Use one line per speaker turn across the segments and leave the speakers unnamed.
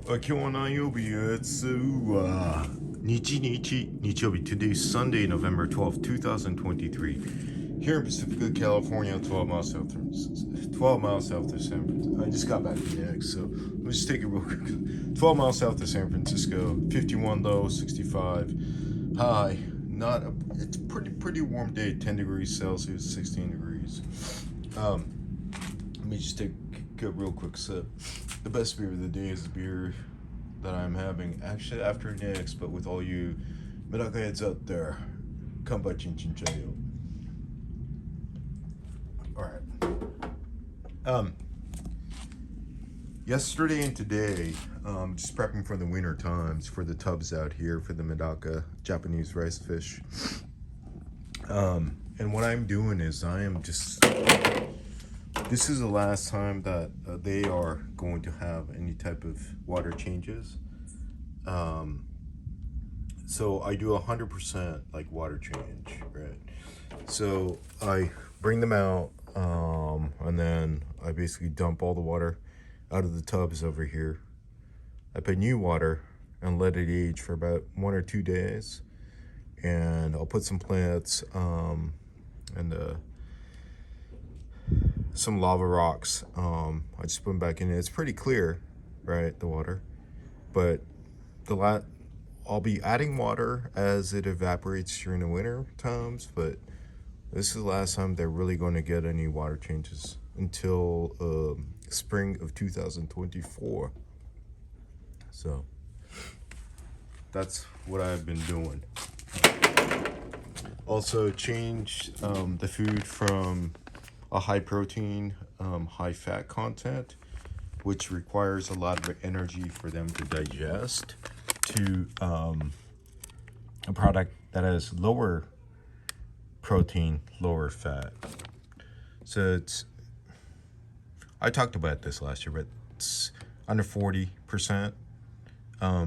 今日は何曜日は日曜日 Today's Sunday, November 12th, 2023. Here in Pacifica, California, 12 miles south of San Francisco. I just got back from next, so let's just take it real quick. 12 miles south of San Francisco, 51 low, 65 high. It's pretty warm day, 10 degrees Celsius, 16 degrees. Let me just take a real quick sip. The best beer of the day is the beer that I'm having actually after next, but with all you Medaka heads out there, Kamba Chin Chin Chayo. Alright. Yesterday and today, just prepping for the winter times for the tubs out here for the Medaka Japanese rice fish. And what I'm doing is this is the last time that they are going to have any type of water changes. So I do 100% like water change, right? So I bring them out, and then I basically dump all the water out of the tubs over here. I put new water and let it age for about 1 or 2 days. And I'll put some plants, and some lava rocks. I just put them back in it. It's pretty clear, right, the water, but I'll be adding water as it evaporates during the winter times, but this is the last time they're really going to get any water changes until spring of 2024. So that's what I've been doing. Also changed the food from a high protein, high fat content, which requires a lot of energy for them to digest, to a product that has lower protein, lower fat. So I talked about this last year, but it's under 40%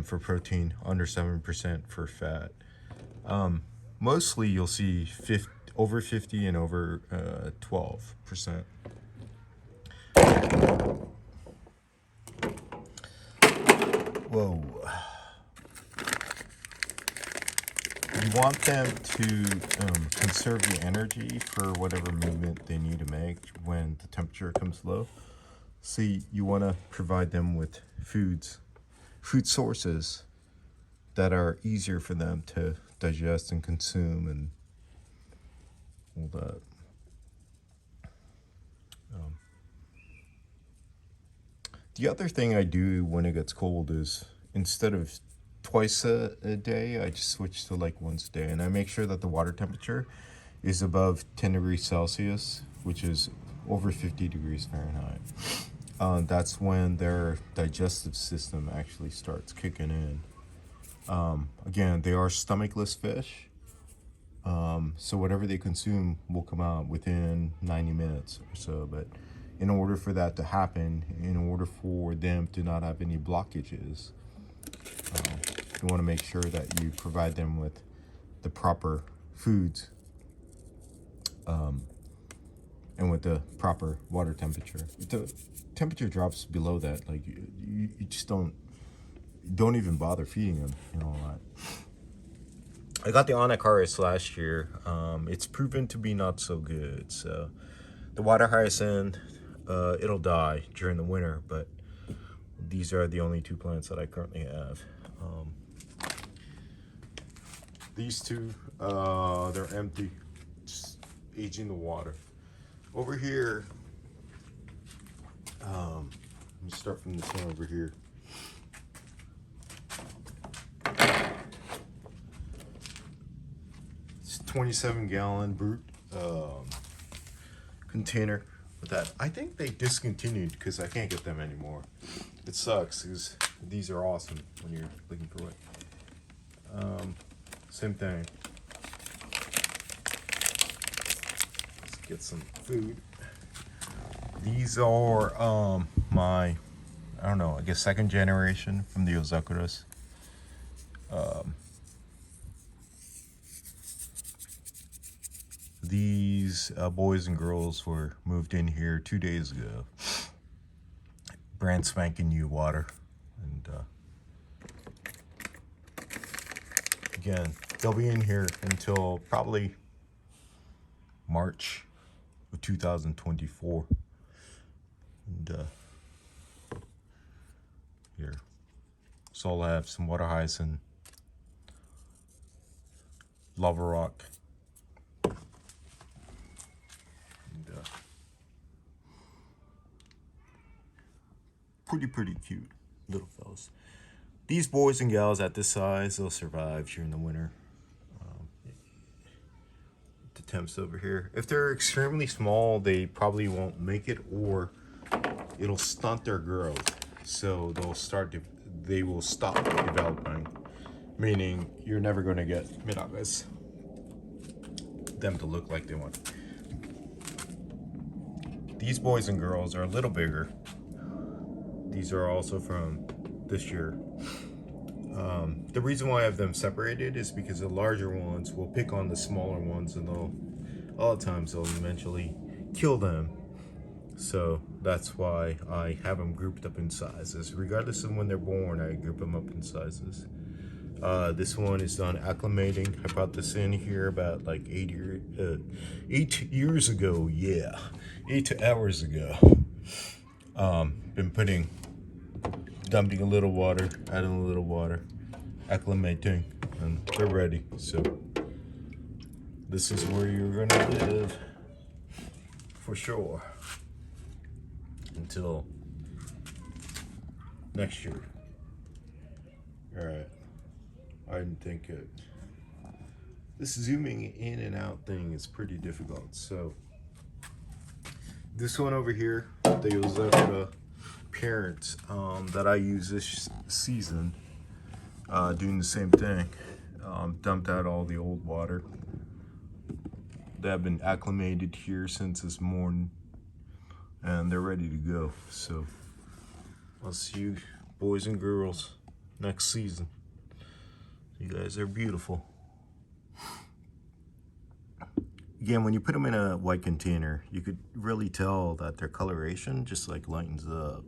for protein, under 7% for fat. Mostly you'll see over 50 and over 12%. Whoa. You want them to conserve the energy for whatever movement they need to make when the temperature comes low. So you want to provide them with food sources that are easier for them to digest and consume and all that. The other thing I do when it gets cold is instead of twice a day, I just switch to like once a day, and I make sure that the water temperature is above 10 degrees Celsius, which is over 50 degrees Fahrenheit. That's when their digestive system actually starts kicking in. Again, they are stomachache fish. So whatever they consume will come out within 90 minutes or so. But in order for that to happen, in order for them to not have any blockages, you want to make sure that you provide them with the proper foods, and with the proper water temperature. If the temperature drops below that, like you just don't even bother feeding them, all that. I got the Anacaris last year. It's proven to be not so good. So the water hyacinth, it'll die during the winter, but these are the only 2 plants that I currently have. These two, they're empty, just aging the water. Over here, let me start from this one over here. It's a 27-gallon brute container with that. I think they discontinued because I can't get them anymore. It sucks because these are awesome when you're looking for it. Same thing. Let's get some food. These are my, I don't know, I guess second generation from the Ozakuras. These boys and girls were moved in here 2 days ago. Brand spanking new water. And again, they'll be in here until probably March of 2024. And here, so I'll have some water hyacinth, lava rock, and pretty cute little fellas. These boys and gals at this size, they'll survive during the winter. The temps over here, if they're extremely small, they probably won't make it, or it'll stunt their growth. So they will stop developing, meaning you're never going to get Medakas them to look like they want. These boys and girls are a little bigger. These are also from this year. The reason why I have them separated is because the larger ones will pick on the smaller ones, and a lot of times they'll eventually kill them. So that's why I have them grouped up in sizes. Regardless of when they're born, I group them up in sizes. This one is done acclimating. I brought this in here about like 8 years ago. Yeah, 8 hours ago. Been dumping a little water, adding a little water, acclimating, and they're ready. So this is where you're gonna live for sure until next year. All right, I didn't think it. This zooming in and out thing is pretty difficult. So this one over here, they was up the parents that I use this season, doing the same thing. Dumped out all the old water. They have been acclimated here since this morning, and they're ready to go. So I'll see you boys and girls next season. You guys are beautiful. Again, when you put them in a white container, you could really tell that their coloration just like lightens up,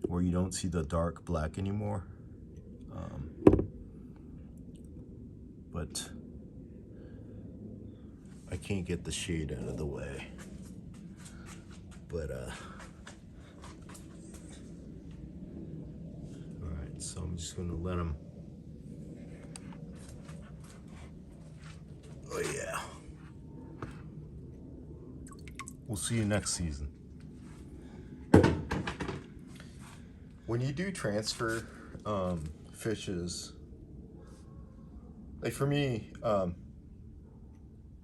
where you don't see the dark black anymore. But I can't get the shade out of the way. But all right, so I'm just gonna let them. Oh yeah. We'll see you next season. When you do transfer fishes, like for me,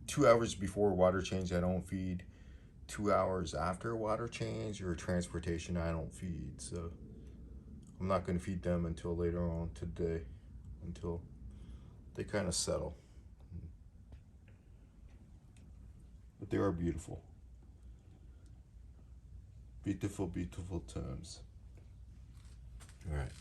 2 hours before water change, I don't feed. 2 hours after water change or transportation, I don't feed. So I'm not going to feed them until later on today, until they kind of settle. But they are beautiful. Beautiful, beautiful terms. All right.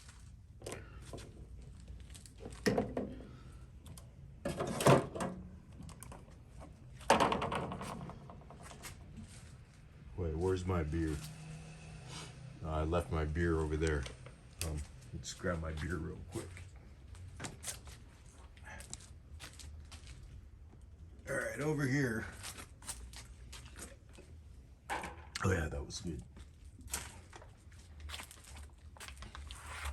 Wait, where's my beer? I left my beer over there. Let's grab my beer real quick. All right, over here. Oh yeah, that was good.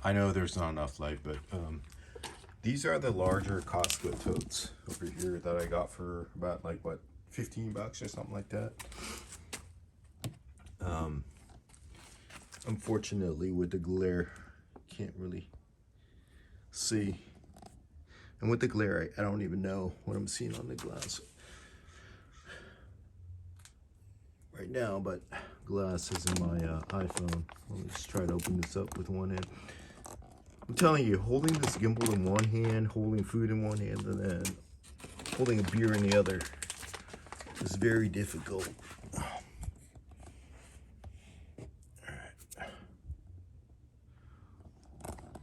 I know there's not enough light, but these are the larger Costco totes over here that I got for about like what, $15 or something like that. Unfortunately, with the glare, can't really see. And with the glare, I don't even know what I'm seeing on the glass right now, but glass is in my iPhone. Let me just try to open this up with one hand. I'm telling you, holding this gimbal in one hand, holding food in one hand, and then holding a beer in the other is very difficult.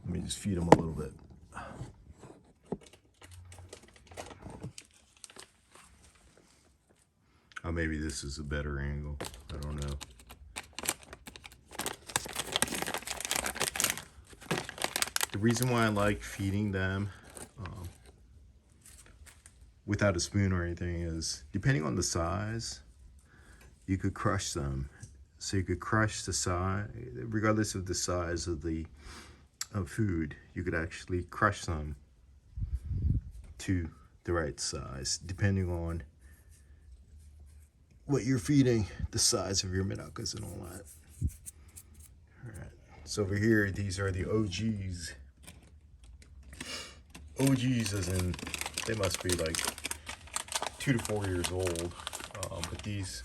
Let me just feed them a little bit. Oh, maybe this is a better angle. I don't know. The reason why I like feeding them without a spoon or anything is, depending on the size, you could crush them. So you could crush the size, regardless of the size of the food, you could actually crush them to the right size, depending on what you're feeding, the size of your medakas and all that. All right, so over here, these are the OGs. OGs as in, they must be like 2 to 4 years old. But this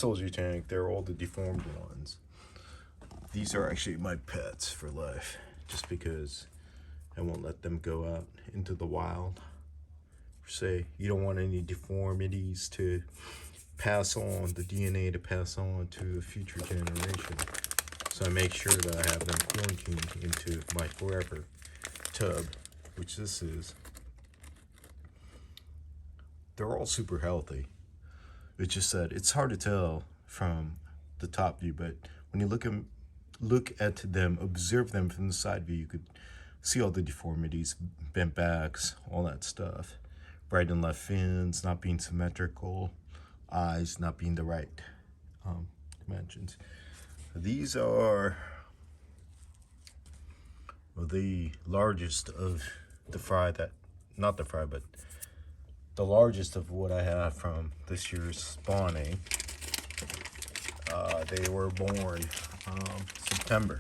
OG tank, they're all the deformed ones. These are actually my pets for life, just because I won't let them go out into the wild. Say you don't want any deformities to pass on, the DNA to pass on to a future generation. So I make sure that I have them quarantined into my forever tub, which this is. They're all super healthy. It's just that it's hard to tell from the top view, but when you look at them, observe them from the side view, you could see all the deformities, bent backs, all that stuff. Right and left fins not being symmetrical, eyes not being the right dimensions. These are the largest of the fry that, not the fry, but the largest of what I have from this year's spawning. They were born September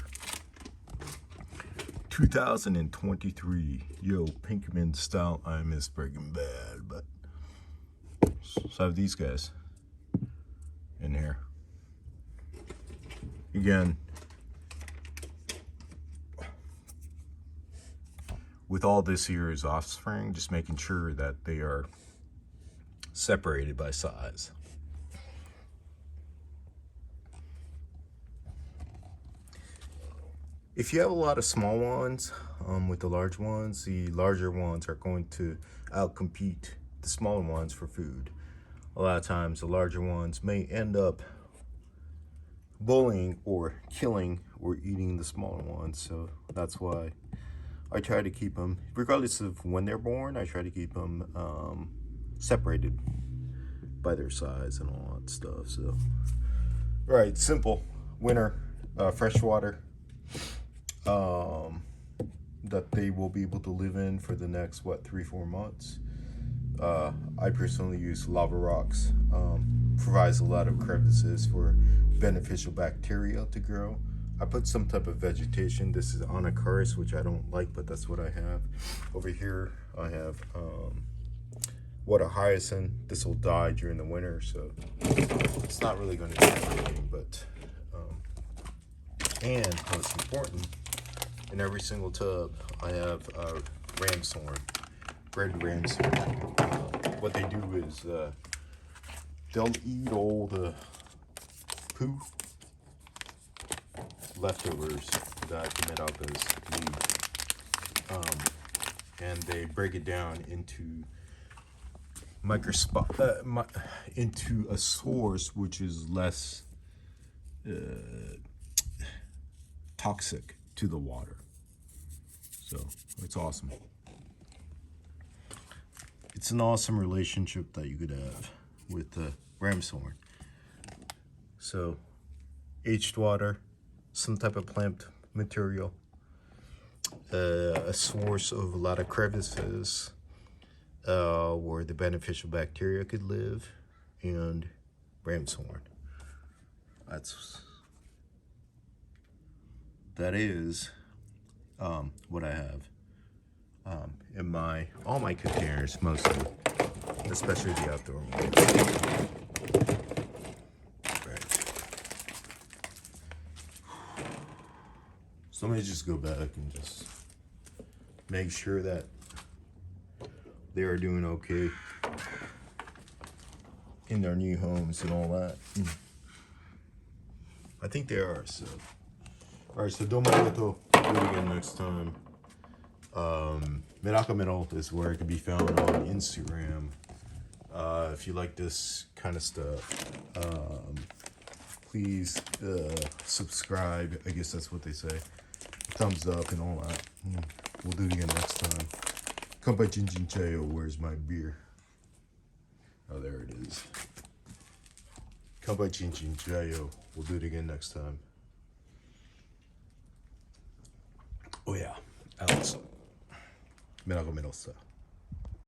2023. Yo, Pinkman style, I miss Breaking Bad, but so I have these guys in here. Again, with all this year's offspring, just making sure that they are separated by size. If you have a lot of small ones with the larger ones are going to outcompete the smaller ones for food. A lot of times the larger ones may end up bullying or killing or eating the smaller ones. So that's why I try to keep them, regardless of when they're born, I try to keep them separated by their size and all that stuff. So, right, simple winter freshwater that they will be able to live in for the next 3-4 months. I personally use lava rocks. Provides a lot of crevices for beneficial bacteria to grow. I put some type of vegetation. This is anacaris, which I don't like, but that's what I have. Over here, I have water hyacinth. This will die during the winter, so it's not really going to do anything. But and most important, in every single tub, I have ram's horn, red ram's horn. What they do is they'll eat all the poo leftovers that the medakas leave, and they break it down into into a source which is less toxic to the water. So it's awesome. It's an awesome relationship that you could have with the ram's horn. So aged water, some type of plant material, a source of a lot of crevices where the beneficial bacteria could live, and ram's horn. That is what I have in all my containers, mostly, especially the outdoor ones. Right. So let me just go back and just make sure that they are doing okay in their new homes and all that. I think they are, so. Alright, so domo arigato. Do it again next time. MedakaMetal is where it can be found on Instagram. If you like this kind of stuff, please subscribe. I guess that's what they say. thumbs up and all that. We'll do it again next time. Kanpai Chin Chin Chayo, where's my beer? Oh, there it is. Kanpai Chin Chin Chayo. We'll do it again next time. Oh yeah, Alex. MedakaMetal.